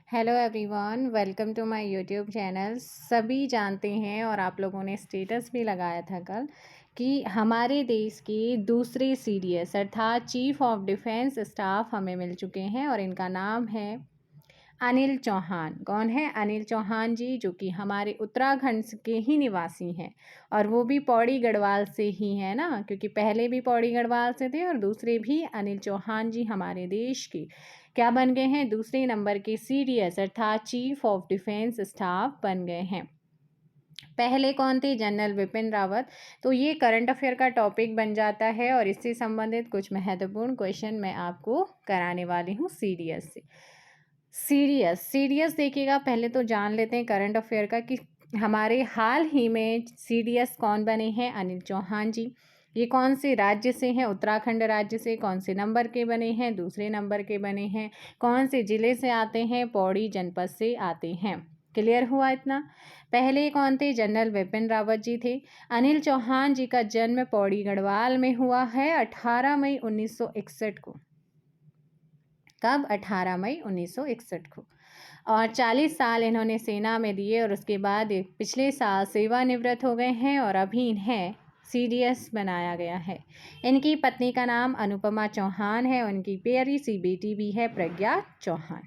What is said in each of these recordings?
Hello everyone, welcome to my YouTube channel. सभी जानते हैं और आप लोगों ने स्टेटस भी लगाया था कल कि हमारे देश के दूसरे सीडीएस अर्थात चीफ ऑफ डिफेंस स्टाफ हमें मिल चुके हैं और इनका नाम है अनिल चौहान। कौन है? अनिल चौहान जी, जो कि हमारे उत्तराखंड के ही निवासी हैं और वो भी पौड़ी गढ़वाल से ही है ना, क्योंकि पहले भी पौड़ी गढ़वाल से थे और दूसरे भी अनिल चौहान जी हमारे देश के क्या बन गए हैं? दूसरे नंबर के सीडीएस अर्थात चीफ ऑफ डिफेंस स्टाफ बन गए हैं। पहले कौन थे? जनरल विपिन रावत। तो ये करंट अफेयर का टॉपिक बन जाता है और इससे संबंधित कुछ महत्वपूर्ण क्वेश्चन मैं आपको कराने वाली हूँ सीडीएस से। सीडीएस देखिएगा, पहले तो जान लेते हैं करंट अफेयर का कि हमारे हाल ही में सीडीएस कौन बने हैं? अनिल चौहान जी। ये कौन से राज्य से हैं? उत्तराखंड राज्य से। कौन से नंबर के बने हैं? दूसरे नंबर के बने हैं। कौन से जिले से आते हैं? पौड़ी जनपद से आते हैं। क्लियर हुआ इतना? पहले कौन थे? जनरल विपिन रावत जी थे। अनिल चौहान जी का जन्म पौड़ी गढ़वाल में हुआ है 18 मई 1961 को। कब? 18 मई 1961 को। और 40 साल इन्होंने सेना में दिए और उसके बाद पिछले साल सेवानिवृत्त हो गए हैं और अभी इन्हें सीडीएस बनाया गया है। इनकी पत्नी का नाम अनुपमा चौहान है। उनकी प्यारी सी बेटी भी है, प्रज्ञा चौहान।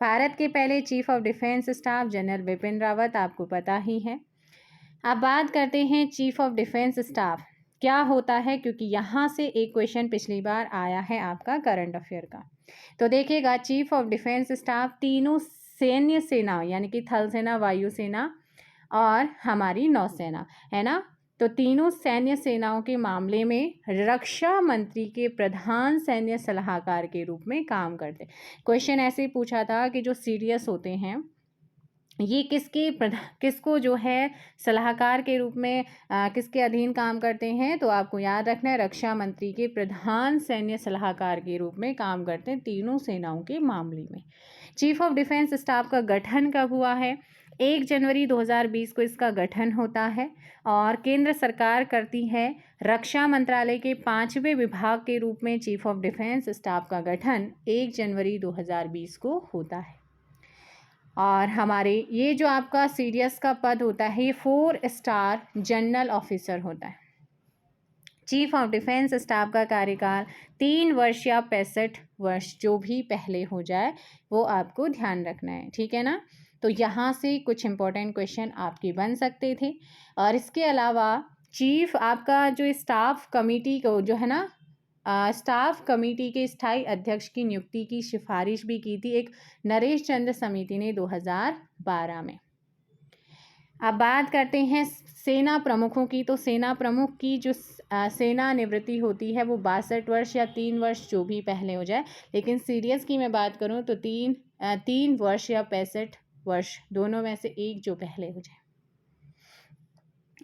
भारत के पहले chief of defence staff general Bipin Rawat, आपको पता ही है। अब बात करते हैं चीफ ऑफ डिफेंस स्टाफ क्या होता है, क्योंकि यहाँ से एक क्वेश्चन पिछली बार आया है आपका करंट अफेयर का। तो देखिएगा, चीफ ऑफ डिफेंस स्टाफ तीनों सैन्य सेना यानी कि थल सेना, वायुसेना और हमारी नौसेना है ना, तो तीनों सैन्य सेनाओं के मामले में रक्षा मंत्री के प्रधान सैन्य सलाहकार के रूप में काम करते। क्वेश्चन ऐसे पूछा था कि जो सीडीएस होते हैं ये किसको जो है सलाहकार के रूप में किसके अधीन काम करते हैं? तो आपको याद रखना है, रक्षा मंत्री के प्रधान सैन्य सलाहकार के रूप में काम करते हैं तीनों सेनाओं के मामले में। चीफ ऑफ डिफेंस स्टाफ का गठन कब हुआ है? 1 जनवरी 2020 को इसका गठन होता है और केंद्र सरकार करती है। रक्षा मंत्रालय के 5वें विभाग के रूप में चीफ ऑफ डिफेंस स्टाफ का गठन 1 जनवरी 2020 को होता है। और हमारे ये जो आपका सीडीएस का पद होता है ये 4 स्टार जनरल ऑफिसर होता है। चीफ ऑफ डिफेंस स्टाफ का कार्यकाल 3 वर्ष या 65 वर्ष, जो भी पहले हो जाए वो आपको ध्यान रखना है, ठीक है ना। तो यहाँ से कुछ इंपॉर्टेंट क्वेश्चन आपके बन सकते थे। और इसके अलावा चीफ आपका जो स्टाफ कमेटी को जो है ना, स्टाफ कमेटी के स्थायी अध्यक्ष की नियुक्ति की सिफारिश भी की थी एक नरेश चंद्र समिति ने 2012 में। अब बात करते हैं सेना प्रमुखों की। तो सेना प्रमुख की जो सेना निवृत्ति होती है वो 62 वर्ष या 3 वर्ष, जो भी पहले हो जाए। लेकिन सीडीएस की मैं बात करूं तो 3 वर्ष या 65 वर्ष, दोनों में से एक जो पहले हो जाए।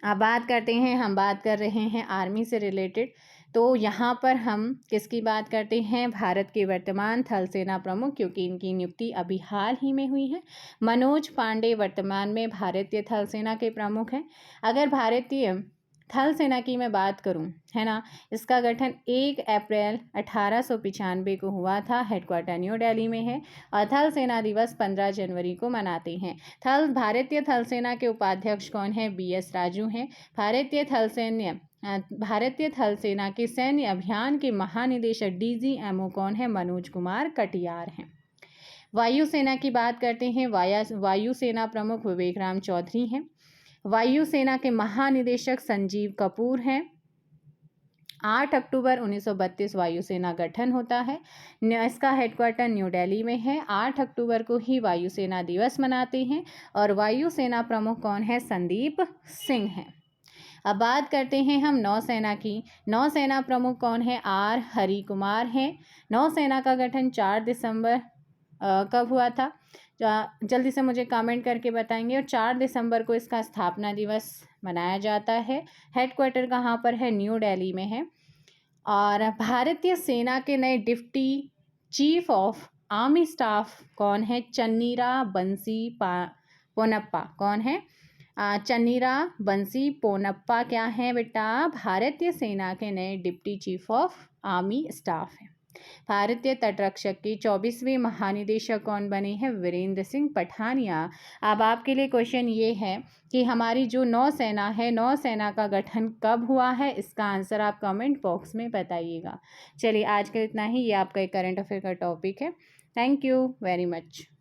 अब बात करते हैं, हम बात कर रहे हैं आर्मी से रिलेटेड। तो यहाँ पर हम किसकी बात करते हैं? भारत के वर्तमान थल सेना प्रमुख, क्योंकि इनकी नियुक्ति अभी हाल ही में हुई है। मनोज पांडे वर्तमान में भारतीय थल सेना के प्रमुख हैं। अगर भारतीय थल सेना की मैं बात करूं, है ना, इसका गठन 1 अप्रैल 1895 को हुआ था। हेडक्वार्टर न्यू दिल्ली में है और थल सेना दिवस 15 जनवरी को मनाते हैं। भारतीय थल सेना के उपाध्यक्ष कौन है? BS राजू हैं। भारतीय थल सेना के सैन्य अभियान के महानिदेशक DGMO कौन है? मनोज कुमार कटियार हैं। वायुसेना की बात करते हैं। वायुसेना प्रमुख विवेक राम चौधरी हैं। वायुसेना के महानिदेशक संजीव कपूर हैं। 8 अक्टूबर 1932 वायुसेना गठन होता है। इसका हेडक्वार्टर न्यू दिल्ली में है। 8 अक्टूबर को ही वायुसेना दिवस मनाते हैं और वायुसेना प्रमुख कौन है? संदीप सिंह हैं। अब बात करते हैं हम नौसेना की। नौसेना प्रमुख कौन है? R हरि कुमार हैं। नौसेना का गठन 4 दिसंबर कब हुआ था? जल्दी से मुझे कमेंट करके बताएंगे। और 4 दिसंबर को इसका स्थापना दिवस मनाया जाता है। हेडक्वार्टर कहाँ पर है? न्यू दिल्ली में है। और भारतीय सेना के नए deputy chief of army staff कौन है? चन्नीरा बंसी पोनप्पा। कौन है? चन्नीरा बंसी पोनप्पा क्या है बेटा? भारतीय सेना के नए deputy chief of army staff हैं। भारतीय तटरक्षक के 24वें महानिदेशक कौन बने हैं? वीरेंद्र सिंह पठानिया। अब आपके लिए क्वेश्चन ये है कि हमारी जो नौसेना है, नौसेना का गठन कब हुआ है? इसका आंसर आप कमेंट बॉक्स में बताइएगा। चलिए आज का इतना ही, ये आपका एक करंट अफेयर का टॉपिक है। Thank you very much.